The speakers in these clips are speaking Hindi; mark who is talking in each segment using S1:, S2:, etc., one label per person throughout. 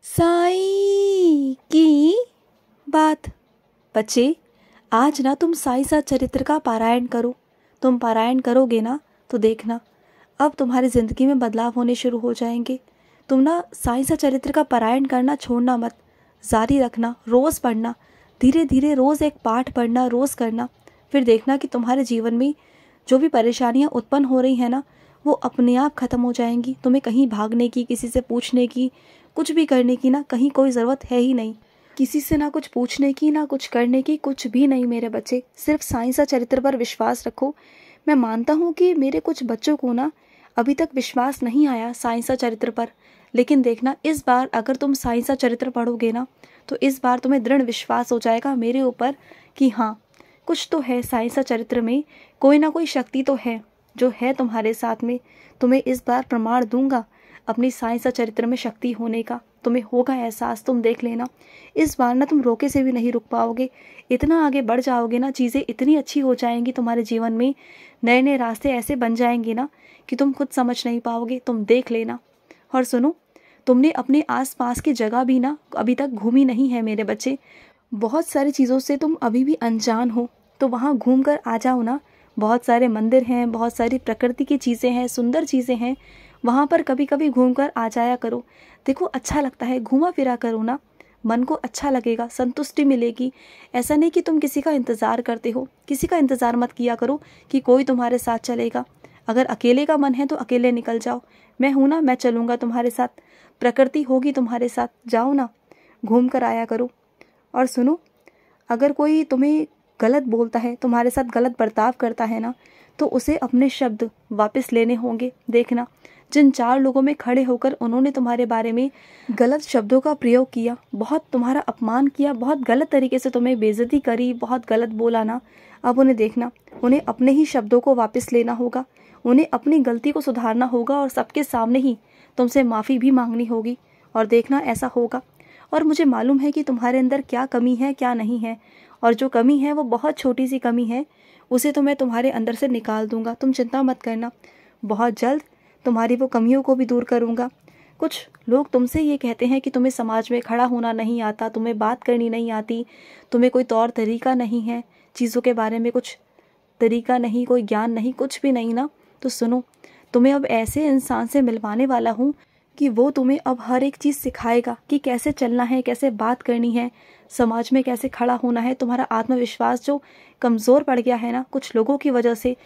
S1: साईं की बात। बच्चे, आज ना तुम साईं सा चरित्र का पारायण करो। तुम पारायण करोगे ना तो देखना अब तुम्हारी ज़िंदगी में बदलाव होने शुरू हो जाएंगे। तुम ना साईं सा चरित्र का पारायण करना छोड़ना मत, जारी रखना, रोज़ पढ़ना, धीरे धीरे रोज़ एक पाठ पढ़ना, रोज़ करना। फिर देखना कि तुम्हारे जीवन में जो भी परेशानियाँ उत्पन्न हो रही हैं ना, वो अपने आप ख़त्म हो जाएंगी। तुम्हें कहीं भागने की, किसी से पूछने की, कुछ भी करने की ना कहीं कोई ज़रूरत है ही नहीं। किसी से ना कुछ पूछने की, ना कुछ करने की, कुछ भी नहीं मेरे बच्चे। सिर्फ साईं सा चरित्र पर विश्वास रखो। मैं मानता हूँ कि मेरे कुछ बच्चों को ना अभी तक विश्वास नहीं आया साईं सा चरित्र पर, लेकिन देखना इस बार अगर तुम साईं सा चरित्र पढ़ोगे ना तो इस बार तुम्हें दृढ़ विश्वास हो जाएगा मेरे ऊपर कि हाँ, कुछ तो है साईं सा चरित्र में, कोई ना कोई शक्ति तो है जो है तुम्हारे साथ में। तुम्हें इस बार प्रमाण दूंगा अपनी साईं सा चरित्र में शक्ति होने का। तुम्हें होगा एहसास, तुम देख लेना। इस बार ना तुम रोके से भी नहीं रुक पाओगे। इतना आगे बढ़ जाओगे ना, चीज़ें इतनी अच्छी हो जाएंगी तुम्हारे जीवन में, नए नए रास्ते ऐसे बन जाएंगे ना कि तुम खुद समझ नहीं पाओगे। तुम देख लेना। और सुनो, तुमने अपने आसपास की जगह भी ना अभी तक घूमी नहीं है मेरे बच्चे। बहुत सारी चीज़ों से तुम अभी भी अनजान हो, तो वहाँ घूम कर आ जाओ ना। बहुत सारे मंदिर हैं, बहुत सारी प्रकृति की चीज़ें हैं, सुंदर चीज़ें हैं, वहाँ पर कभी कभी घूम कर आ जाया करो। देखो अच्छा लगता है, घूमा फिरा करो ना, मन को अच्छा लगेगा, संतुष्टि मिलेगी। ऐसा नहीं कि तुम किसी का इंतज़ार करते हो, किसी का इंतज़ार मत किया करो कि कोई तुम्हारे साथ चलेगा। अगर अकेले का मन है तो अकेले निकल जाओ, मैं हूँ ना, मैं चलूँगा तुम्हारे साथ, प्रकृति होगी तुम्हारे साथ, जाओ ना, घूम कर आया करो। और सुनो, अगर कोई तुम्हें गलत बोलता है, तुम्हारे साथ गलत बर्ताव करता है ना, तो उसे अपने शब्द वापस लेने होंगे। देखना, जिन 4 लोगों में खड़े होकर उन्होंने तुम्हारे बारे में गलत शब्दों का प्रयोग किया, बहुत तुम्हारा अपमान किया, बहुत गलत तरीके से तुम्हें बेइज्जती करी, बहुत गलत बोला ना, अब उन्हें देखना, उन्हें अपने ही शब्दों को वापस लेना होगा, उन्हें अपनी गलती को सुधारना होगा और सबके सामने ही तुमसे माफ़ी भी मांगनी होगी। और देखना ऐसा होगा। और मुझे मालूम है कि तुम्हारे अंदर क्या कमी है, क्या नहीं है, और जो कमी है वो बहुत छोटी सी कमी है, उसे तो मैं तुम्हारे अंदर से निकाल दूंगा। तुम चिंता मत करना, बहुत जल्द तुम्हारी वो कमियों को भी दूर करूंगा। कुछ लोग तुमसे ये कहते हैं कि तुम्हें समाज में खड़ा होना नहीं आता, तुम्हें बात करनी नहीं आती, तुम्हें कोई तौर तरीका नहीं है, चीज़ों के बारे में कुछ तरीका नहीं, कोई ज्ञान नहीं, कुछ भी नहीं ना। तो सुनो, तुम्हें अब ऐसे इंसान से मिलवाने वाला हूँ कि वो तुम्हें अब हर एक चीज़ सिखाएगा कि कैसे चलना है, कैसे बात करनी है, समाज में कैसे खड़ा होना है। तुम्हारा आत्मविश्वास जो कमज़ोर पड़ गया है ना कुछ लोगों की वजह से,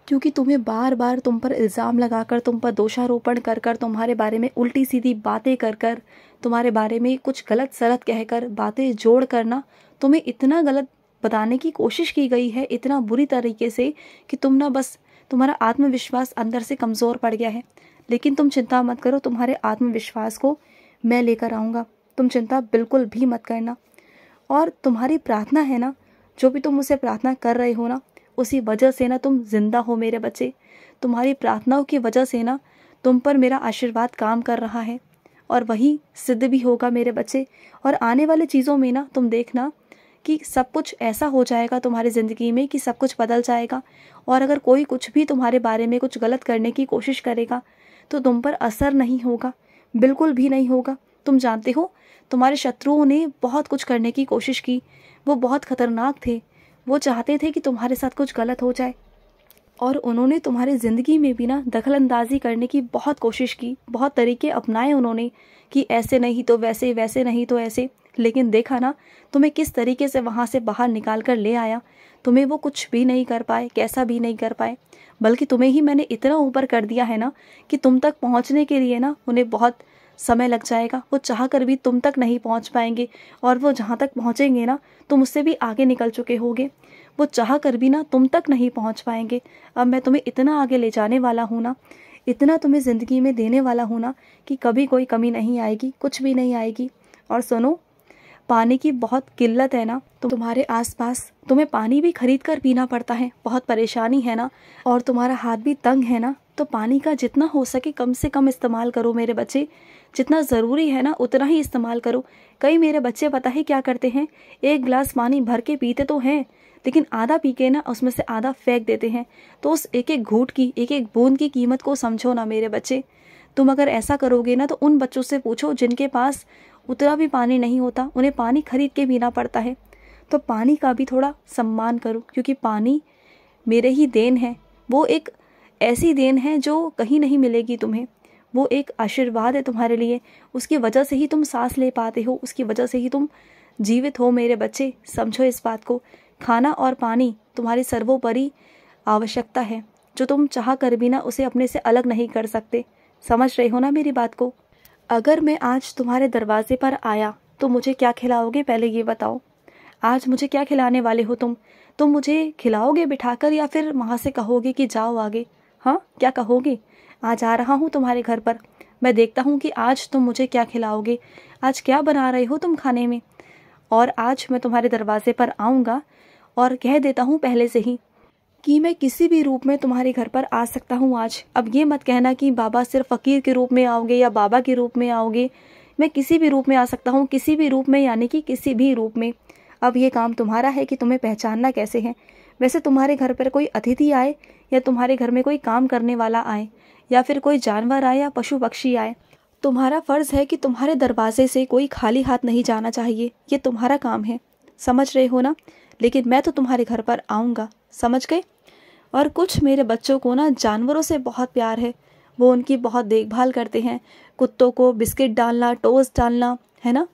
S1: क्योंकि तुम्हें बार बार तुम पर इल्ज़ाम लगाकर, तुम पर दोषारोपण कर कर, तुम्हारे बारे में उल्टी सीधी बातें कर कर, तुम्हारे बारे में कुछ गलत सलत कहकर, बातें जोड़ कर ना तुम्हें इतना गलत बताने की कोशिश की गई है, इतना बुरी तरीके से कि तुम ना बस, तुम्हारा आत्मविश्वास अंदर से कमज़ोर पड़ गया है। लेकिन तुम चिंता मत करो, तुम्हारे आत्मविश्वास को मैं लेकर आऊँगा। तुम चिंता बिल्कुल भी मत करना। और तुम्हारी प्रार्थना है ना, जो भी तुम मुझसे प्रार्थना कर रहे हो ना, उसी वजह से ना तुम जिंदा हो मेरे बच्चे। तुम्हारी प्रार्थनाओं की वजह से ना तुम पर मेरा आशीर्वाद काम कर रहा है, और वही सिद्ध भी होगा मेरे बच्चे। और आने वाली चीज़ों में ना तुम देखना कि सब कुछ ऐसा हो जाएगा तुम्हारी ज़िंदगी में कि सब कुछ बदल जाएगा। और अगर कोई कुछ भी तुम्हारे बारे में कुछ गलत करने की कोशिश करेगा तो तुम पर असर नहीं होगा, बिल्कुल भी नहीं होगा। तुम जानते हो, तुम्हारे शत्रुओं ने बहुत कुछ करने की कोशिश की, वो बहुत खतरनाक थे, वो चाहते थे कि तुम्हारे साथ कुछ गलत हो जाए, और उन्होंने तुम्हारी ज़िंदगी में भी ना दखलंदाजी करने की बहुत कोशिश की, बहुत तरीके अपनाए उन्होंने कि ऐसे नहीं तो वैसे, वैसे नहीं तो ऐसे। लेकिन देखा ना तुम्हें किस तरीके से वहाँ से बाहर निकाल कर ले आया। तुम्हें वो कुछ भी नहीं कर पाए, कैसा भी नहीं कर पाए, बल्कि तुम्हें ही मैंने इतना ऊपर कर दिया है ना कि तुम तक पहुँचने के लिए ना उन्हें बहुत समय लग जाएगा। वो चाह कर भी तुम तक नहीं पहुँच पाएंगे, और वो जहाँ तक पहुँचेंगे ना तुम उससे भी आगे निकल चुके होगे। वो चाह कर भी ना तुम तक नहीं पहुँच पाएंगे। अब मैं तुम्हें इतना आगे ले जाने वाला हूँ ना, इतना तुम्हें ज़िंदगी में देने वाला हूँ ना कि कभी कोई कमी नहीं आएगी, कुछ भी नहीं आएगी। और सुनो, पानी की बहुत किल्लत है ना तो तुम्हारे आसपास, तुम्हें पानी भी खरीद कर पीना पड़ता है, बहुत परेशानी है ना, और तुम्हारा हाथ भी तंग है ना, तो पानी का जितना हो सके कम से कम इस्तेमाल करो मेरे बच्चे। जितना ज़रूरी है ना उतना ही इस्तेमाल करो। कई मेरे बच्चे पता है क्या करते हैं, 1 गिलास पानी भर के पीते तो हैं, लेकिन आधा पी के ना उसमें से आधा फेंक देते हैं। तो उस एक एक घूंट की, एक एक बूंद की कीमत को समझो ना मेरे बच्चे। तुम अगर ऐसा करोगे ना तो उन बच्चों से पूछो जिनके पास उतना भी पानी नहीं होता, उन्हें पानी खरीद के पीना पड़ता है। तो पानी का भी थोड़ा सम्मान करो, क्योंकि पानी मेरे ही देन है। वो एक ऐसी देन है जो कहीं नहीं मिलेगी तुम्हें। वो एक आशीर्वाद है तुम्हारे लिए। उसकी वजह से ही तुम सांस ले पाते हो, उसकी वजह से ही तुम जीवित हो मेरे बच्चे। समझो इस बात को। खाना और पानी तुम्हारी सर्वोपरि आवश्यकता है, जो तुम चाह कर भी ना उसे अपने से अलग नहीं कर सकते। समझ रहे हो ना मेरी बात को? अगर मैं आज तुम्हारे दरवाजे पर आया तो मुझे क्या खिलाओगे, पहले ये बताओ। आज मुझे क्या खिलाने वाले हो तुम? तुम मुझे खिलाओगे बिठाकर, या फिर वहाँ से कहोगे कि जाओ आगे? हाँ, क्या कहोगे? आज आ रहा हूँ तुम्हारे घर पर, मैं देखता हूँ कि आज तुम मुझे क्या खिलाओगे, आज क्या बना रहे हो तुम खाने में। और आज मैं तुम्हारे दरवाजे पर आऊँगा और कह देता हूँ पहले से ही कि मैं किसी भी रूप में तुम्हारे घर पर आ सकता हूँ आज। अब ये मत कहना कि बाबा सिर्फ फ़कीर के रूप में आओगे या बाबा के रूप में आओगे। मैं किसी भी रूप में आ सकता हूँ, किसी भी रूप में, यानी कि किसी भी रूप में। अब ये काम तुम्हारा है कि तुम्हें पहचानना कैसे है। वैसे तुम्हारे घर पर कोई अतिथि आए, या तुम्हारे घर में कोई काम करने वाला आए, या फिर कोई जानवर आए या पशु पक्षी आए, तुम्हारा फ़र्ज़ है कि तुम्हारे दरवाजे से कोई खाली हाथ नहीं जाना चाहिए। ये तुम्हारा काम है, समझ रहे हो ना? लेकिन मैं तो तुम्हारे घर पर आऊँगा, समझ गए? और कुछ मेरे बच्चों को ना जानवरों से बहुत प्यार है, वो उनकी बहुत देखभाल करते हैं। कुत्तों को बिस्किट डालना, टोस्ट डालना, है ना,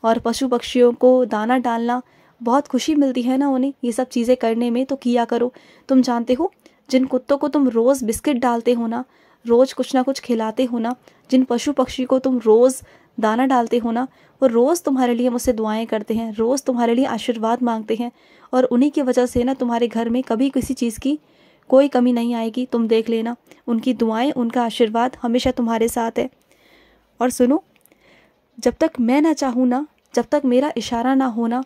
S1: और पशु पक्षियों को दाना डालना, बहुत खुशी मिलती है ना उन्हें ये सब चीज़ें करने में। तो किया करो। तुम जानते हो, जिन कुत्तों को तुम रोज़ बिस्किट डालते हो ना, रोज़ कुछ ना कुछ खिलाते हो ना, जिन पशु पक्षी को तुम रोज़ दाना डालते हो ना, वो रोज़ तुम्हारे लिए मुझसे दुआएं करते हैं, रोज़ तुम्हारे लिए आशीर्वाद मांगते हैं। और उन्हीं की वजह से ना तुम्हारे घर में कभी किसी चीज़ की कोई कमी नहीं आएगी। तुम देख लेना, उनकी दुआएं, उनका आशीर्वाद हमेशा तुम्हारे साथ है। और सुनो, जब तक मैं ना चाहूँ ना, जब तक मेरा इशारा ना होना,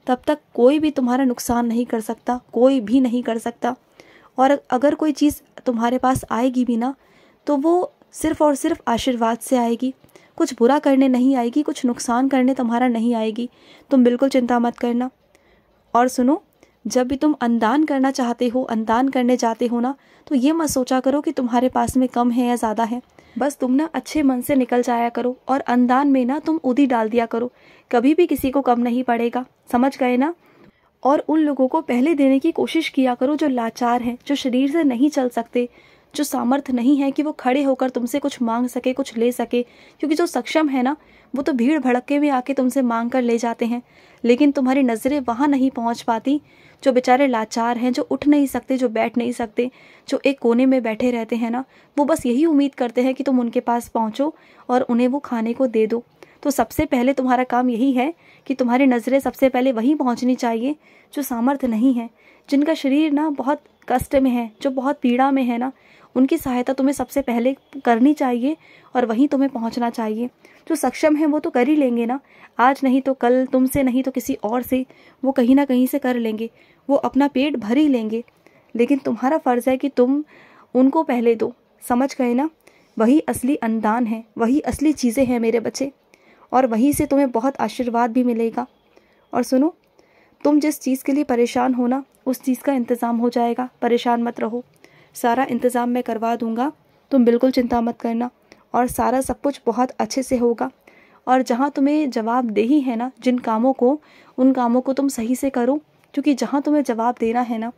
S1: तब तक कोई भी तुम्हारा नुकसान नहीं कर सकता, कोई भी नहीं कर सकता। और अगर कोई चीज़ तुम्हारे पास आएगी भी ना, तो वो सिर्फ़ और सिर्फ आशीर्वाद से आएगी, कुछ बुरा करने नहीं आएगी, कुछ नुकसान करने तुम्हारा नहीं आएगी। तुम बिल्कुल चिंता मत करना। और सुनो, जब भी तुम अन्नदान करना चाहते हो, अन्नदान करने जाते हो ना, तो ये मत सोचा करो कि तुम्हारे पास में कम है या ज़्यादा है। बस तुम ना अच्छे मन से निकल जाया करो, और अन्नदान में ना तुम उदी डाल दिया करो। कभी भी किसी को कम नहीं पड़ेगा, समझ गए ना? और उन लोगों को पहले देने की कोशिश किया करो जो लाचार हैं, जो शरीर से नहीं चल सकते, जो सामर्थ्य नहीं है कि वो खड़े होकर तुमसे कुछ मांग सके, कुछ ले सके। क्योंकि जो सक्षम है ना, वो तो भीड़ भड़के में आके तुमसे मांग कर ले जाते हैं, लेकिन तुम्हारी नज़रें वहाँ नहीं पहुँच पाती। जो बेचारे लाचार हैं, जो उठ नहीं सकते, जो बैठ नहीं सकते, जो एक कोने में बैठे रहते हैं ना, वो बस यही उम्मीद करते हैं कि तुम उनके पास पहुँचो और उन्हें वो खाने को दे दो। तो सबसे पहले तुम्हारा काम यही है कि तुम्हारी नज़रें सबसे पहले वहीं पहुँचनी चाहिए जो सामर्थ्य नहीं है, जिनका शरीर ना बहुत कष्ट में है, जो बहुत पीड़ा में है ना, उनकी सहायता तुम्हें सबसे पहले करनी चाहिए और वहीं तुम्हें पहुंचना चाहिए। जो सक्षम है वो तो कर ही लेंगे ना, आज नहीं तो कल, तुमसे नहीं तो किसी और से, वो कहीं ना कहीं से कर लेंगे, वो अपना पेट भर ही लेंगे। लेकिन तुम्हारा फ़र्ज़ है कि तुम उनको पहले दो, समझ गए ना? वही असली अन्नदान है, वही असली चीज़ें हैं मेरे बच्चे, और वहीं से तुम्हें बहुत आशीर्वाद भी मिलेगा। और सुनो, तुम जिस चीज़ के लिए परेशान हो ना, उस चीज़ का इंतज़ाम हो जाएगा, परेशान मत रहो। सारा इंतज़ाम मैं करवा दूंगा, तुम बिल्कुल चिंता मत करना, और सारा सब कुछ बहुत अच्छे से होगा। और जहाँ तुम्हें जवाबदेही है ना, जिन कामों को, उन कामों को तुम सही से करो, क्योंकि जहाँ तुम्हें जवाब देना है ना,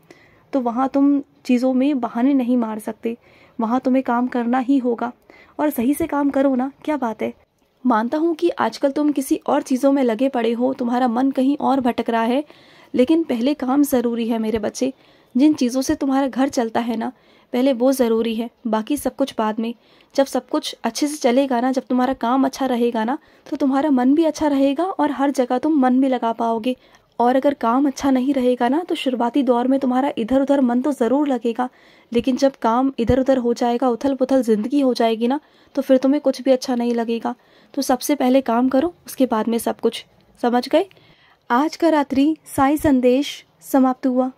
S1: तो वहाँ तुम चीज़ों में बहाने नहीं मार सकते, वहाँ तुम्हें काम करना ही होगा। और सही से काम करो ना, क्या बात है। मानता हूँ कि आजकल तुम किसी और चीज़ों में लगे पड़े हो, तुम्हारा मन कहीं और भटक रहा है, लेकिन पहले काम ज़रूरी है मेरे बच्चे। जिन चीज़ों से तुम्हारा घर चलता है ना, पहले वो ज़रूरी है, बाकी सब कुछ बाद में। जब सब कुछ अच्छे से चलेगा ना, जब तुम्हारा काम अच्छा रहेगा ना, तो तुम्हारा मन भी अच्छा रहेगा और हर जगह तुम मन भी लगा पाओगे। और अगर काम अच्छा नहीं रहेगा ना, तो शुरुआती दौर में तुम्हारा इधर उधर मन तो ज़रूर लगेगा, लेकिन जब काम इधर उधर हो जाएगा, उथल पुथल ज़िंदगी हो जाएगी ना, तो फिर तुम्हें कुछ भी अच्छा नहीं लगेगा। तो सबसे पहले काम करो, उसके बाद में सब कुछ, समझ गए? आज का रात्रि साई संदेश समाप्त हुआ।